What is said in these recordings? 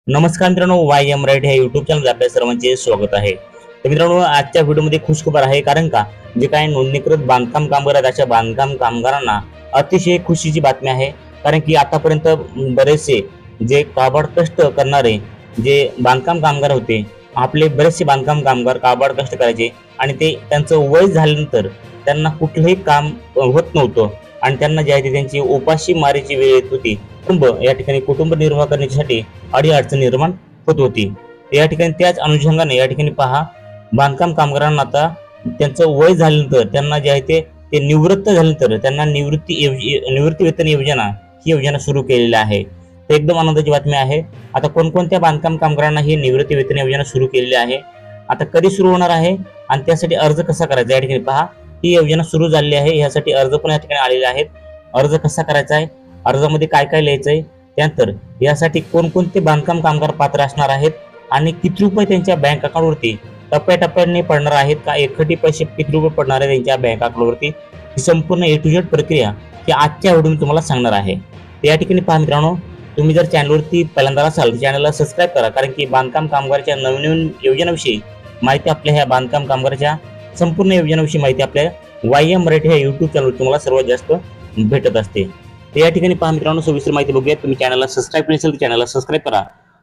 नमस्कार मित्रांनो, Y M right ह्या युट्यूब चॅनल आपल्या सर्वांचे स्वागत आहे। तर मित्रांनो, आजच्या व्हिडिओमध्ये खुशखबर आहे, कारण का जे काही नोंदणीकृत बांधकाम कामगार आहेत अशा बांधकाम कामगारांना अतिशय खुशीची बातमी आहे। कारण की आतापर्यंत बरेचसे जे काबाड कष्ट करणारे जे बांधकाम कामगार होते, आपले बरेचसे बांधकाम कामगार काबाड कष्ट करायचे आणि ते त्यांचं वय झाल्यानंतर त्यांना कुठलंही काम होत नव्हतं आणि त्यांना जे आहे ते त्यांची उपाशी मारीची वेळ येत होती। या ठिकाणी कुटुंब निर्वाह करण्यासाठी अडचण निर्माण होत होती। या ठिकाणी त्याच अनुषंगाने या ठिकाणी पहा, बांधकाम कामगारांना आता त्यांचं वय झाल्यानंतर त्यांना जे आहे ते निवृत्त झाल्यानंतर त्यांना निवृत्ती वेतन योजना ही योजना सुरू केलेली आहे। तर एकदम आनंदाची बातमी आहे। आता कोणकोणत्या बांधकाम कामगारांना ही निवृत्ती वेतन योजना सुरू केलेली आहे, आता कधी सुरू होणार आहे आणि त्यासाठी अर्ज कसा करायचा, या ठिकाणी पहा, ही योजना सुरू झालेली आहे। यासाठी अर्ज पण या ठिकाणी आलेले आहेत। अर्ज कसा करायचा आहे, अर्जामध्ये काय काय लिहायचंय, त्यानंतर यासाठी कोणकोणते बांधकाम कामगार पात्र असणार आहेत आणि किती रुपये त्यांच्या बँक अकाउंटवरती टप्प्याटप्प्याने पडणार आहेत का, एकखटी पैसे किती रुपये पडणार आहेत त्यांच्या बँक अकाउंटवरती, ही संपूर्ण ए टू झेड प्रक्रिया ही आजच्या व्हिडिओमध्ये तुम्हाला सांगणार आहे। तर या ठिकाणी पहा मित्रांनो, तुम्ही जर चॅनलवरती पहिल्यांदा असाल तर चॅनलला सबस्क्राईब करा, कारण की बांधकाम कामगाराच्या नवीन योजनांविषयी माहिती, आपल्या ह्या बांधकाम कामगाराच्या संपूर्ण योजनांविषयी माहिती आपल्या वाय एम मराठी ह्या युट्यूब चॅनलवर तुम्हाला सर्वात जास्त भेटत असते। तर या ठिकाणी पहा मित्रांनो, सविस्तर माहिती बघूया। तुम्ही चॅनलला सबस्क्राईब केले असेल तर चॅनलला सबस्क्राईब करा।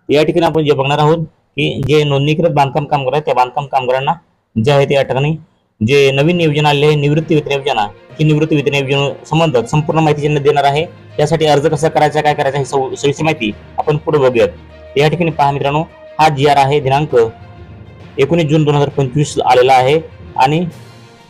या ठिकाणी आपण जे बघणार आहोत की जे नोंदणीकृत बांधकाम कामगार आहेत त्या बांधकाम कामगारांना जे आहे ते या ठिकाणी जे नवीन योजना आलेली आहे निवृत्ती वेतन योजना, ही निवृत्ती वेतन योजना संबंधात संपूर्ण माहिती ज्यांना देणार आहे, त्यासाठी अर्ज कसा करायचा, काय करायचा, ही सविस्तर माहिती आपण पुढे बघूयात। या ठिकाणी पहा मित्रांनो, हा जी आर आहे दिनांक 19 जून 2025 आलेला आहे आणि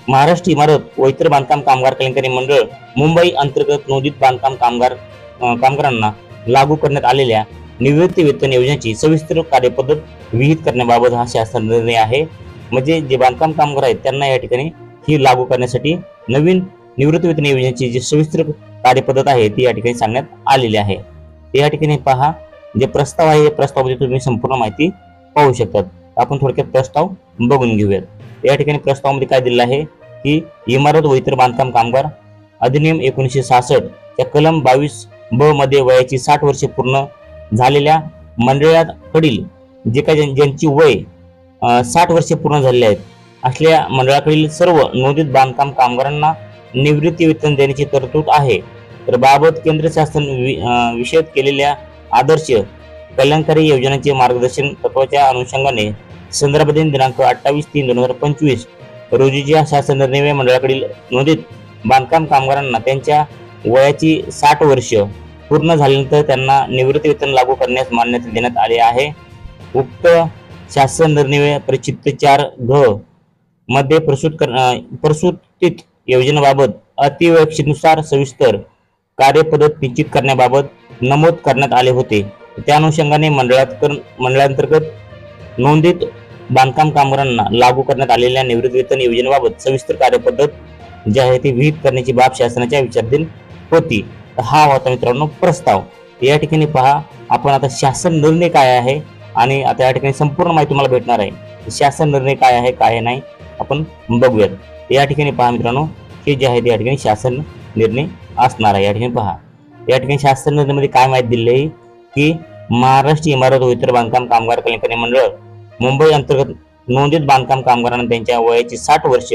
महाराष्ट्र इमारत व इतर बांधकाम कामगार कल्याणकारी मंडळ मुंबई अंतर्गत नोंदित बांधकाम कामगारांना लागू करण्यात आलेल्या निवृत्ती वेतन योजनेची सविस्तर कार्यपद्धत विहित करण्याबाबत हा शासन निर्णय आहे। म्हणजे जे बांधकाम कामगार आहेत त्यांना या ठिकाणी ही लागू करण्यासाठी नवीन निवृत्ती वेतन योजनेची जी सविस्तर कार्यपद्धत आहे ती या ठिकाणी सांगण्यात आलेली आहे। या ठिकाणी पहा, जे प्रस्ताव आहे या प्रस्तावामध्ये तुम्ही संपूर्ण माहिती पाहू शकतात। आपण थोडक्यात प्रस्ताव बघून घेऊयात। या ठिकाणी प्रस्तावामध्ये काय दिलेलं आहे की इमारत व इतर बांधकाम कामगार अधिनियम 1966 च्या कलम 22 ब मध्ये वयाची 60 वर्षे पूर्ण झालेल्या मंडळाकडील जे काही ज्यांची वय 60 वर्षे पूर्ण झालेले आहेत असलेल्या मंडळाकडील सर्व नोंदित बांधकाम कामगारांना निवृत्ती वेतन देण्याची तरतूद आहे। तर बाबत केंद्र शासन विषयित केलेल्या आदर्श कल्याणकारी योजनांचे मार्गदर्शन तत्वाच्या अनुषंगाने संदर्भाधीन दिनांक 28/3/2025 रोजीच्या शासन निर्णय मंडळाकडील नोंदित बांधकाम कामगारांना त्यांच्या वयाची 60 वर्ष पूर्ण झाल्यानंतर त्यांना निवृत्ती वेतन लागू करण्यास मान्यता देण्यात आली आहे। उक्त शासन निर्णय परिचित 4 घ मध्ये प्रस्तुत योजनेबाबत अतिवक्षेनुसार सविस्तर कार्यपद्धत निश्चित करण्याबाबत नमूद करण्यात आले होते। त्या अनुषंगाने मंडळांतर्गत नोंदित बांधकाम कामगारांना लागू करण्यात आलेल्या निवृत्ती वेतन योजनेबाबत सविस्तर कार्यपद्धत जी आहे ती विहित करण्याची बाब शासनाच्या विचाराधीन होती। हा होता मित्रांनो प्रस्ताव। या ठिकाणी पहा, आपण आता शासन निर्णय काय आहे आणि आता या ठिकाणी संपूर्ण माहिती तुम्हाला भेटणार आहे। शासन निर्णय काय आहे काय नाही आपण बघूयात। या ठिकाणी पहा मित्रांनो, हे जे आहे ते या ठिकाणी शासन निर्णय असणार आहे। या ठिकाणी पहा, या ठिकाणी शासन निर्णयामध्ये काय माहिती दिली आहे की महाराष्ट्र इमारत व इतर बांधकाम कामगार कल्याणकारी मंडळ मुंबई अंतर्गत नोंदित बांधकाम कामगारांना त्यांच्या वयाची 60 वर्ष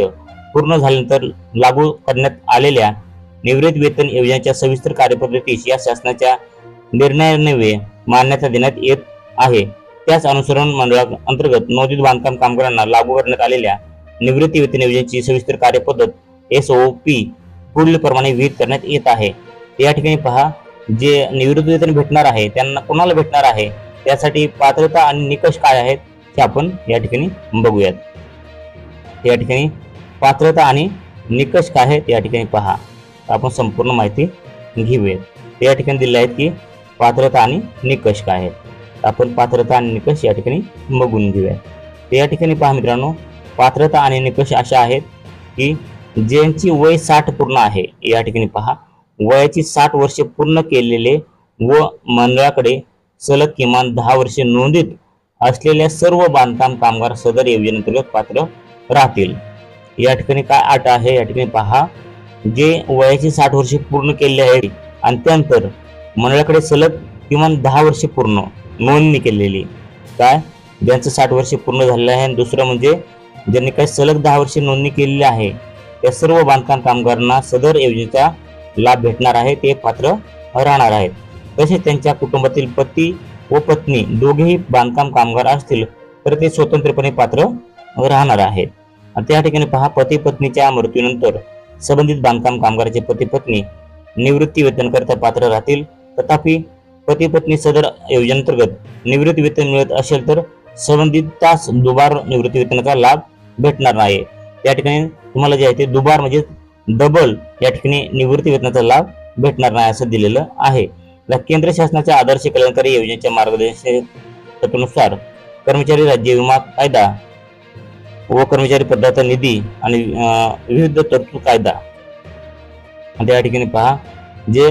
पूर्ण झाल्यानंतर लागू करण्यात आलेल्या निवृत्ती वेतन योजनेच्या सविस्तर कार्यपद्धतीस या शासनाच्या निर्णयान्वये मान्यता देण्यात येत आहे। त्याच अनुसरण मंडळाअंतर्गत नोंदित बांधकाम कामगारांना लागू करण्यात आलेल्या निवृत्ती वेतन योजनेची सविस्तर कार्यपद्धत SOP पुढील प्रमाणे विहित करण्यात येत आहे। या ठिकाणी पहा, जे निवृत्ती वेतन भेटणार आहे त्यांना कोणाला भेटणार आहे, त्यासाठी पात्रता आणि निकष काय आहेत हे आपण या ठिकाणी बघूयात। या ठिकाणी पात्रता आणि निकष काय आहेत या ठिकाणी पहा, आपण संपूर्ण माहिती घेऊयात। या ठिकाणी दिले आहेत की पात्रता आणि निकष काय आहेत, आपण पात्रता आणि निकष या ठिकाणी बघून घेऊयात। या ठिकाणी पहा मित्रांनो, पात्रता आणि निकष अशा आहेत की ज्यांची वय 60 पूर्ण आहे, या ठिकाणी पहा, वयाची 60 वर्षे पूर्ण केलेले व मंडळाकडे सलग किमान 10 वर्षे नोंदित असलेल्या सर्व बांधकाम कामगार सदर योजनेअंतर्गत पात्र राहतील। या ठिकाणी काय अट आहे, या ठिकाणी पहा, जे वयाची 60 वर्षे पूर्ण केलेले आहेत आणि त्यानंतर मंडळाकडे सलग किमान 10 वर्षे पूर्ण नोंदणी केलेली, काय ज्यांचं 60 वर्षे पूर्ण झालेलं आहे, आणि दुसरं म्हणजे ज्यांनी काही सलग 10 वर्षे नोंदणी केलेली आहे त्या सर्व बांधकाम कामगारांना सदर योजनेचा लाभ भेटणार आहे, ते पात्र राहणार आहेत. तसेच त्यांच्या कुटुंबातील पती व पत्नी दोघेही बांधकाम कामगार असतील तर ते स्वतंत्रपणे पात्र राहणार आहेत. त्या ठिकाणी पहा, पती पत्नीच्या मृत्यूनंतर संबंधित बांधकाम कामगाराचे पती पत्नी निवृत्ती वेतनकरिता पात्र राहतील. तथापि पती पत्नी सदर योजनेअंतर्गत निवृत्ती वेतन मिळत असेल तर संबंधित तास दुबार निवृत्ती वेतनाचा लाभ भेटणार नाही. त्या ठिकाणी तुम्हाला जे आहे ते दुबार म्हणजे डबल या ठिकाणी निवृत्ती वेतनाचा लाभ भेटणार नाही असं दिलेलं आहे. केंद्र शासनाच्या आदर्श कल्याणकारी योजनेच्या मार्गदर्शकानुसार कर्मचारी राज्य विमा कायदा व कर्मचारी पदार्थ निधी आणि विविध तरतूद कायदा, त्या ठिकाणी पहा, जे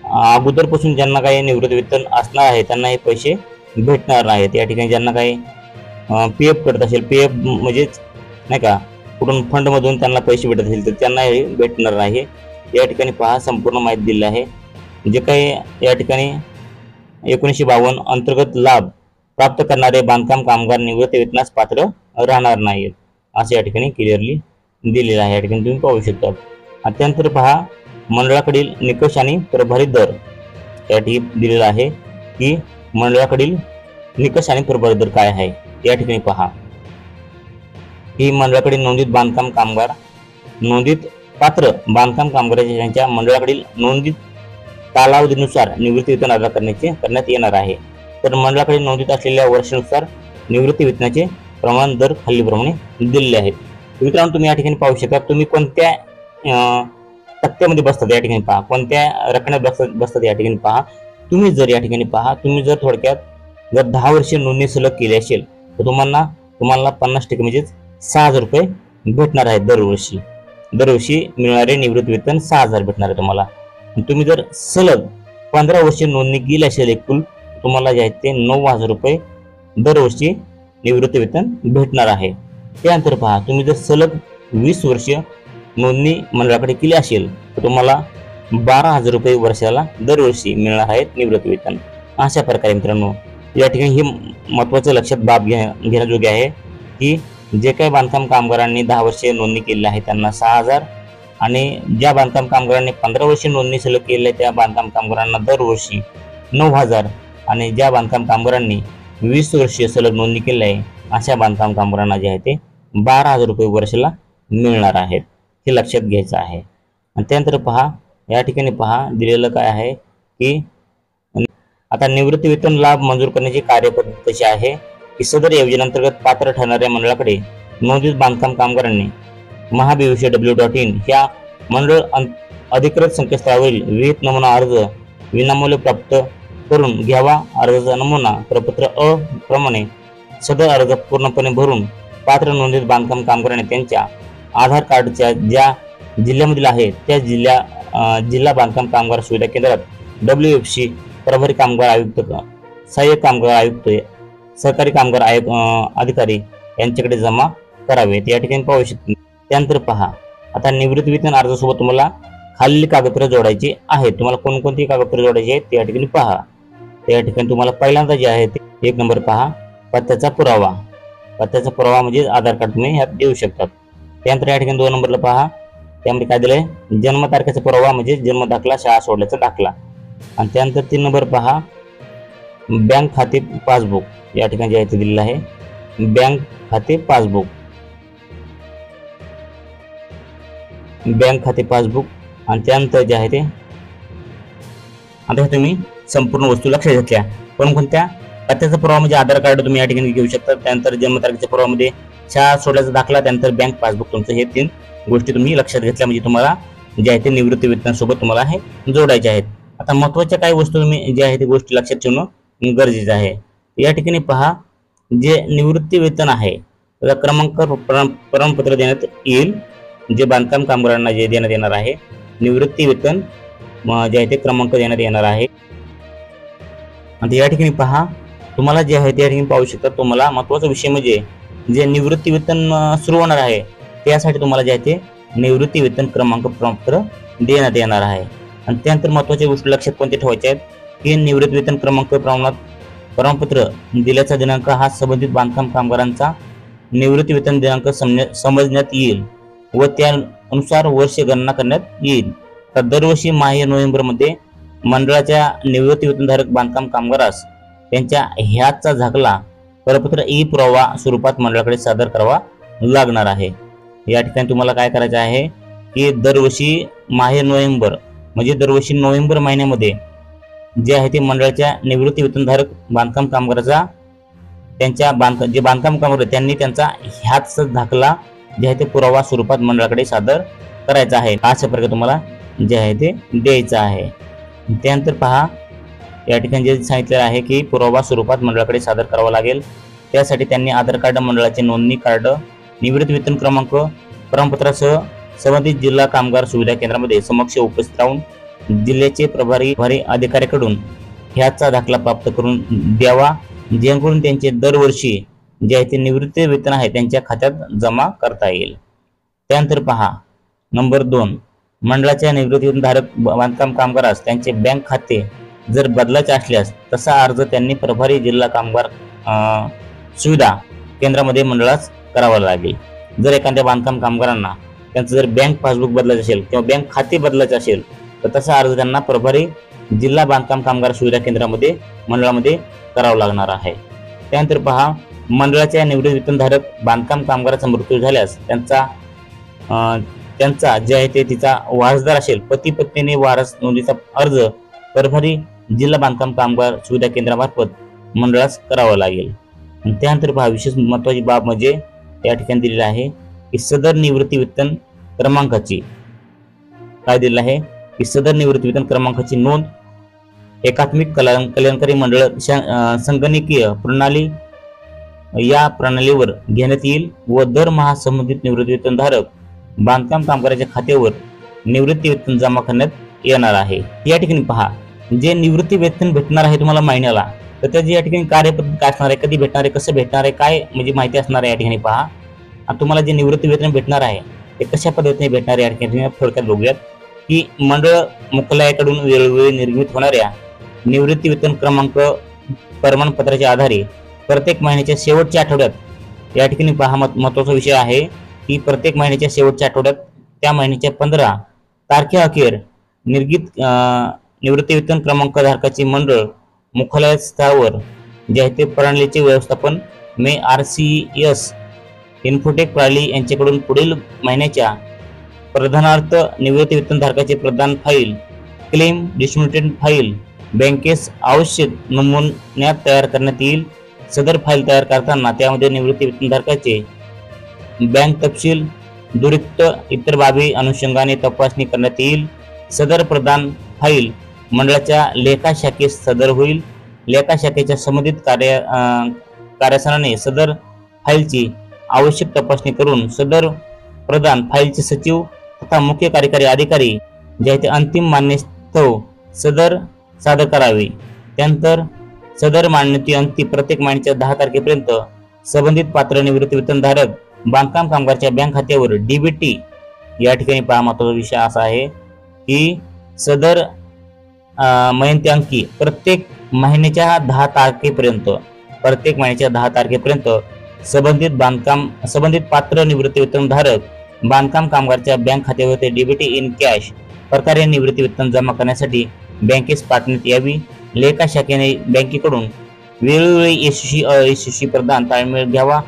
अगोदरपासून ज्यांना काही निवृत्ती वेतन असणार आहे त्यांना हे पैसे भेटणार नाहीत. या ठिकाणी ज्यांना काही पीएफ करत असेल, पीएफ म्हणजेच नाही का कुठून फंड मधून त्यांना पैसे भेटत असेल तर त्यांना हे भेटणार नाही. या ठिकाणी पहा, संपूर्ण माहिती दिली आहे. जे काही या ठिकाणी 1952 अंतर्गत लाभ प्राप्त करणारे बांधकाम कामगार निवृत्ती वेतनास पात्र राहणार नाहीत असे या ठिकाणी क्लिअरली दिलेलं आहे. या ठिकाणी तुम्ही पाहू शकता. त्यानंतर पहा, मंडळाकडील निकष आणि प्रभारी दर या ठिकाणी दिलेला आहे की मंडळाकडील निकष आणि प्रभारी दर काय आहे. या ठिकाणी पहा की मंडळाकडील नोंदित बांधकाम कामगार, नोंदित पात्र बांधकाम कामगारांच्या त्यांच्या मंडळाकडील नोंदित कालावधीनुसार निवृत्ती वेतन अदा करण्यात येणार आहे. तर मंडळाकडे नोंदीत असलेल्या वर्षानुसार निवृत्ती वेतनाचे प्रमाण दर खालीलप्रमाणे दिलेले आहेत. मित्रांनो, तुम्ही या ठिकाणी पाहू शकता तुम्ही कोणत्या तक्त्यामध्ये बसतात या ठिकाणी पहा, कोणत्या रकण्यात बसतात या ठिकाणी पहा. तुम्ही जर या ठिकाणी पहा, तुम्ही जर थोडक्यात जर 10 वर्षे नोंदणी सलग केली असेल तर तुम्हाला 50% म्हणजेच 6,000 रुपये भेटणार आहेत दरवर्षी मिळणारे निवृत्ती वेतन 6,000 भेटणार आहे तुम्हाला. तुम्ही जर सलग 15 वर्षे नोंदणी केली असेल एकूण तुम्हाला जे आहे ते 9,000 रुपये दरवर्षी निवृत्ती वेतन भेटणार आहे. त्यानंतर पहा, तुम्ही जर सलग 20 वर्ष नोंदणी मंडळाकडे केली असेल तर तुम्हाला 12,000 रुपये वर्षाला दरवर्षी मिळणार आहेत निवृत्ती वेतन. अशा प्रकारे मित्रांनो या ठिकाणी हे महत्त्वाचं लक्षात बाब घेण्याजोगे आहे की जे काही बांधकाम कामगारांनी 10 वर्षे नोंदणी केली आहे त्यांना 6,000 आणि ज्या बांधकाम कामगारांनी 15 वर्षे नोंदणी सलग केली आहे त्या बांधकाम कामगारांना दरवर्षी 9,000 आणि ज्या बांधकाम कामगारांनी 20 वर्षे सलग नोंदणी केली आहे अशा बांधकाम कामगारांना जे आहे ते 12,000 रुपये वर्षाला मिळणार आहेत. हे लक्षात घ्यायचं आहे. आणि त्यानंतर पहा, या ठिकाणी पहा दिलेलं काय आहे की आता निवृत्ती वेतन लाभ मंजूर करण्याची कार्यपद्धती कशी आहे की सदर योजनेअंतर्गत पात्र ठरणाऱ्या मंडळाकडे नोंदित बांधकाम कामगारांनी महाBVCW.in ह्या मंडळ अधिकृत संकेतस्थळावरील विहित नमुना अर्ज विनामूल्य प्राप्त करून घ्यावा. अर्जाचा नमुना प्रपत्र अ प्रमाणे सदर अर्ज पूर्णपणे भरून पात्र नोंदित बांधकाम कामगारांनी त्यांच्या आधार कार्डच्या ज्या जिल्ह्यामधील आहे त्या जिल्हा बांधकाम कामगार सुविधा केंद्रात WFC प्रभारी कामगार आयुक्त, सहाय्यक कामगार आयुक्त, सहकारी कामगार अधिकारी यांच्याकडे जमा करावेत. या ठिकाणी पाहू शकतो. त्यानंतर पहा, आता निवृत्ती वेतन अर्जासोबत तुम्हाला खालील कागदपत्रे जोडायची आहेत. तुम्हाला कोणकोणती कागदपत्रे जोडायची आहेत ते या ठिकाणी पहा. त्या ठिकाणी तुम्हाला पहिल्यांदा जे आहे ते 1 नंबर पहा, पत्त्याचा पुरावा. पत्त्याचा पुरावा म्हणजे आधार कार्ड तुम्ही ह्यात देऊ शकतात. त्यानंतर या ठिकाणी 2 नंबरला पहा, त्यामध्ये काय दिलंय, जन्मतारखेचा पुरावा म्हणजे जन्म दाखला, शाळा सोडल्याचा दाखला. आणि त्यानंतर 3 नंबर पहा, बँक खाते पासबुक. या ठिकाणी जे आहे ते दिलेलं आहे बँक खाते पासबुक, बँक खाते पासबुक. आणि त्यानंतर जे आहे ते आता हे तुम्ही संपूर्ण वस्तू लक्षात घेतल्या. कोणत्या पत्त्याचा पुरावा म्हणजे आधार कार्ड तुम्ही या ठिकाणी घेऊ शकता. त्यानंतर जन्मतारखेच्या पुरावामध्ये शाळा सोडल्याचा दाखला, त्यानंतर बँक पासबुक तुमचं, हे 3 गोष्टी तुम्ही लक्षात घेतल्या म्हणजे तुम्हाला जे आहे ते निवृत्ती वेतनासोबत तुम्हाला हे जोडायचे आहेत. आता महत्त्वाच्या काही वस्तू तुम्ही जे आहे ते गोष्टी लक्षात ठेवणं गरजेचं आहे. या ठिकाणी पहा, जे निवृत्ती वेतन आहे त्याचा क्रमांक प्रमाणपत्र देण्यात येईल. जे बांधकाम कामगारांना जे देण्यात येणार आहे निवृत्ती वेतन जे आहे ते क्रमांक देण्यात येणार आहे. आणि या ठिकाणी पहा, तुम्हाला जे आहे त्या ठिकाणी पाहू शकता. तुम्हाला महत्त्वाचा विषय म्हणजे जे निवृत्ती वेतन सुरू होणार आहे त्यासाठी तुम्हाला जे आहे ते निवृत्ती वेतन क्रमांक प्रमाणपत्र देण्यात येणार आहे. आणि त्यानंतर महत्त्वाच्या गोष्टी लक्षात कोणते ठेवायचे आहेत की निवृत्ती वेतन क्रमांक प्रमाणात प्रमाणपत्र दिल्याचा दिनांक हा संबंधित बांधकाम कामगारांचा निवृत्ती वेतन दिनांक समजण्यात येईल व त्यानुसार वर्ष गणना करण्यात येईल। तर दरवर्षी माहे नोव्हेंबर मध्ये मंडळाच्या निवृत्ती वेतनधारक बांधकाम कामगारास त्यांच्या ह्याचा झाकला प्रपत्र ई पुरावा स्वरूपात मंडळाकडे सादर करावा लागणार आहे। या ठिकाणी तुम्हाला काय करायचं आहे की दरवर्षी माहे नोव्हेंबर म्हणजे दरवर्षी नोव्हेंबर महिन्यामध्ये जे आहे ते मंडळाच्या निवृत्ती वेतनधारक बांधकाम कामगाराचा त्यांच्या जे बांधकाम कामगार त्यांनी त्यांचा ह्याचा दाखला जे आहे ते पुरावा स्वरूपात मंडळाकडे सादर करायचा आहे। अशा प्रकारे तुम्हाला जे आहे ते द्यायचं आहे। त्यानंतर पहा या ठिकाणी जे सांगितलेलं आहे की पुरावा स्वरूपात मंडळाकडे सादर करावा लागेल। त्यासाठी त्यांनी आधार कार्ड, मंडळाचे नोंदणी कार्ड, निवृत्ती वेतन क्रमांक, प्रमाणपत्रासह संबंधित जिल्हा कामगार सुविधा केंद्रामध्ये समक्ष उपस्थित राहून जिल्ह्याचे प्रभारी अधिकाऱ्याकडून ह्याचा दाखला प्राप्त करून द्यावा, जेणेकरून त्यांचे दरवर्षी जे आहे ते निवृत्ती वेतन आहे त्यांच्या खात्यात जमा करता येईल। त्यानंतर पहा नंबर 2, मंडळाच्या निवृत्ती वेतनधारक बांधकाम कामगारास त्यांचे बँक खाते जर बदलायचे असल्यास तसा अर्ज त्यांनी प्रभारी जिल्हा कामगार सुविधा केंद्रामध्ये मंडळास करावा लागेल। जर एखाद्या बांधकाम कामगारांना त्यांचं जर बँक पासबुक बदलायचं असेल किंवा बँक खाते बदलायचे असेल तर तसा अर्ज त्यांना प्रभारी जिल्हा बांधकाम कामगार सुविधा केंद्रामध्ये मंडळामध्ये करावा लागणार आहे। त्यानंतर पहा मंडळाच्या निवृत्ती वेतनधारक बांधकाम कामगाराचा मृत्यू झाल्यास त्यांचा जे आहे ते तिचा वारसदार असेल पती पत्नीने वारस नोंदीचा अर्ज प्रभारी जिल्हा बांधकाम कामगार सुविधा केंद्रामार्फत मंडळास करावा लागेल। त्यानंतर पहा विशेष महत्त्वाची बाब म्हणजे या ठिकाणी दिलेलं आहे की सदर निवृत्ती वेतन क्रमांकाची काय दिलेलं आहे की सदर निवृत्ती वेतन क्रमांकाची नोंद एकात्मिक कल्याणकारी मंडळ संगणकीय प्रणाली या प्रणालीवर घेण्यात येईल व दरमहा संबंधित निवृत्ती वेतनधारक बांधकाम कामगाराच्या खात्यावर निवृत्ती वेतन जमा करण्यात येणार आहे। या ठिकाणी पहा जे निवृत्ती वेतन भेटणार आहे तुम्हाला महिन्याला तर त्याची या ठिकाणी कार्यपद्धती काय असणार आहे, कधी भेटणार आहे, कसं भेटणार आहे, काय म्हणजे माहिती असणार आहे। या ठिकाणी पहा आणि तुम्हाला जे निवृत्ती वेतन भेटणार आहे ते कशा पद्धतीने भेटणार आहे या ठिकाणी थोडक्यात बघूयात की मंडळ मुख्यालयाकडून वेळोवेळी निर्मित होणाऱ्या निवृत्ती वेतन क्रमांक प्रमाणपत्राच्या आधारे प्रत्येक महिन्याच्या शेवटच्या आठवड्यात या ठिकाणी पहा महत्त्वाचा विषय आहे की प्रत्येक महिन्याच्या शेवटच्या आठवड्यात त्या महिन्याच्या 15 तारखेअखेर निवृत्ती वेतन क्रमांक धारकाची मंडळ मुख्यालय स्तरावर जे आहे ते प्रणालीचे व्यवस्थापन RCS इन्फोटेक प्रणाली यांच्याकडून पुढील महिन्याच्या प्रदानार्थ निवृत्ती वेतन धारकाचे प्रदान फाईल, क्लेम डिस्ट्रीब्युटेड फाईल बँकेस आवश्यक नमुन्यात तयार करण्यात येईल। सदर फाईल तयार करताना त्यामध्ये निवृत्ती वेतन धारकाचे बँक तपशील, दुरुक्त इतर बाबी अनुषंगाने तपासणी करण्यात येईल। सदर प्रदान फाईल मंडळाच्या लेखा शाखेस सदर होईल। लेखा शाखेच्या संबंधित कार्यासनाने सदर फाईलची आवश्यक तपासणी करून सदर प्रदान फाईलचे सचिव तथा मुख्य कार्यकारी अधिकारी जे आहे ते अंतिम मान्यस्थव सदर सादर करावे। त्यानंतर सदर मान्यते अंती प्रत्येक महिन्याच्या 10 तारखेपर्यंत संबंधित पात्र निवृत्ती वेतनधारक बांधकाम कामगारच्या बँक खात्यावर DBT या ठिकाणी पहा महत्त्वाचा विषय असा आहे की सदर महिन्यांकी प्रत्येक महिन्याच्या 10 तारखेपर्यंत संबंधित पात्र निवृत्ती वेतनधारक बांधकाम कामगारच्या बँक खात्यावर ते DBT इन कॅश प्रकारे निवृत्ती वेतन जमा करण्यासाठी बँकेस पाठवण्यात यावी। लेखा शाखेने बँकेकडून वेळोवेळी यशस्वी अयशस्वी प्रदान ताळमेळ घ्यावा।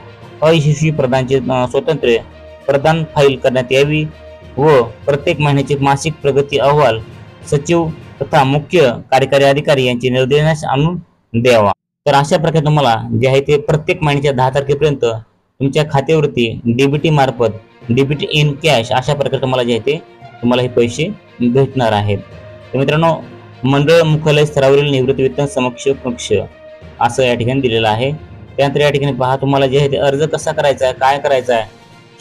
अयशस्वी प्रदानचे स्वतंत्र प्रदान फाईल करण्यात यावी व प्रत्येक महिन्याचे मासिक प्रगती अहवाल सचिव तथा मुख्य कार्यकारी अधिकारी यांचे निर्देशास आणून द्यावा। तर अशा प्रकारे तुम्हाला जे आहे ते प्रत्येक महिन्याच्या 10 तारखेपर्यंत तुमच्या खात्यावरती DBT मार्फत DBT इन कॅश अशा प्रकारे तुम्हाला जे आहे ते तुम्हाला हे पैसे भेटणार आहेत। तर मित्रांनो मंडळ मुख्यालय स्तरावरील निवृत्ती वेतन समक्ष कक्ष असं या ठिकाणी दिलेलं आहे। त्यानंतर या ठिकाणी पहा तुम्हाला जे आहे ते अर्ज कसा करायचा आहे, काय करायचं आहे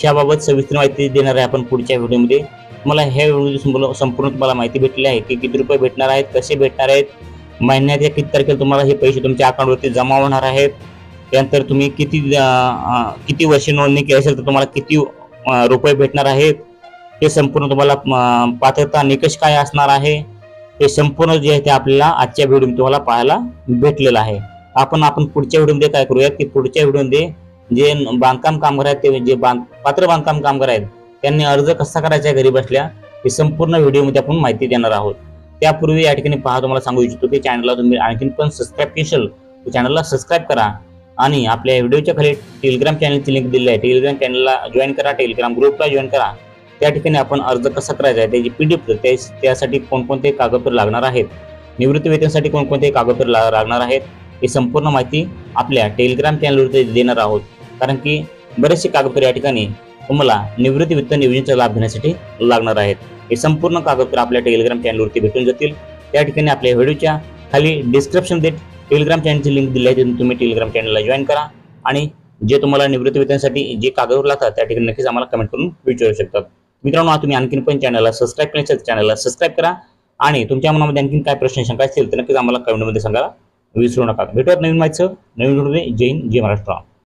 याबाबत सविस्तर माहिती देणार आहे आपण पुढच्या व्हिडिओमध्ये। तुम्हाला ह्या व्हिडिओ संपूर्ण तुम्हाला माहिती भेटली आहे की किती रुपये भेटणार आहेत, कसे भेटणार आहेत, महिन्याच्या किती तारखेला तुम्हाला हे पैसे तुमच्या अकाउंटवरती जमा होणार आहेत, त्यानंतर तुम्ही किती वर्ष नोंदणी केली असेल तर तुम्हाला किती रुपये भेटणार आहेत, हे संपूर्ण तुम्हाला पात्रता निकष काय असणार आहे हे संपूर्ण जे आहे ते आपल्याला आजच्या व्हिडिओमध्ये तुम्हाला पाहायला भेटलेलं आहे। आपण पुढच्या व्हिडिओमध्ये काय करूया की पुढच्या व्हिडिओमध्ये जे बांधकाम कामगार आहेत ते जे पात्र बांधकाम कामगार आहेत त्यांनी अर्ज कसा करायचा घरी बसल्या हे संपूर्ण व्हिडिओमध्ये आपण माहिती देणार आहोत। त्यापूर्वी या ठिकाणी पहा तुम्हाला सांगू इच्छितो की चॅनलला तुम्ही आणखीन पण सबस्क्राईब केलं तर चॅनलला सबस्क्राईब करा आणि आपल्या व्हिडिओच्या खाली टेलिग्राम चॅनलची लिंक दिली आहे, टेलिग्राम चॅनलला जॉईन करा, टेलिग्राम ग्रुपला जॉईन करा। त्या ठिकाणी आपण अर्ज कसा करायचा आहे त्याची PDF त्यासाठी कोणकोणते कागदपत्र लागणार आहेत, निवृत्ती वेतनासाठी कोणकोणते कागदपत्र लागणार आहेत ही संपूर्ण माहिती आपल्या टेलिग्राम चॅनलवरती देणार आहोत। कारण की बरेचसे कागदपत्र या ठिकाणी तुम्हाला निवृत्ती वेतन योजनेचा लाभ घेण्यासाठी लागणार आहेत। हे संपूर्ण कागदपत्र आपल्या टेलिग्राम चॅनलवरती भेटून जातील। त्या ठिकाणी आपल्या व्हिडिओच्या खाली डिस्क्रिप्शनमध्ये टेलिग्राम चॅनलची लिंक दिली आहे, तिथून तुम्ही टेलिग्राम चॅनलला जॉईन करा आणि जे तुम्हाला निवृत्ती वेतनासाठी जे कागदपत्र लागतात त्या ठिकाणी नक्कीच आम्हाला कमेंट करून विचारू शकतात। मित्रांनो, तुम्ही आणखीन पण चॅनलला सबस्क्राईब केलं असेल चॅनलला सबस्क्राईब करा आणि तुमच्या मनामध्ये आणखीन काय प्रश्न शंका असतील तर नक्कीच आम्हाला कमेंटमध्ये सांगायला विसरू नका। भेटूयात नवीन माहितीसह नवीन व्हिडिओमध्ये। जय हिंद, जय महाराष्ट्र।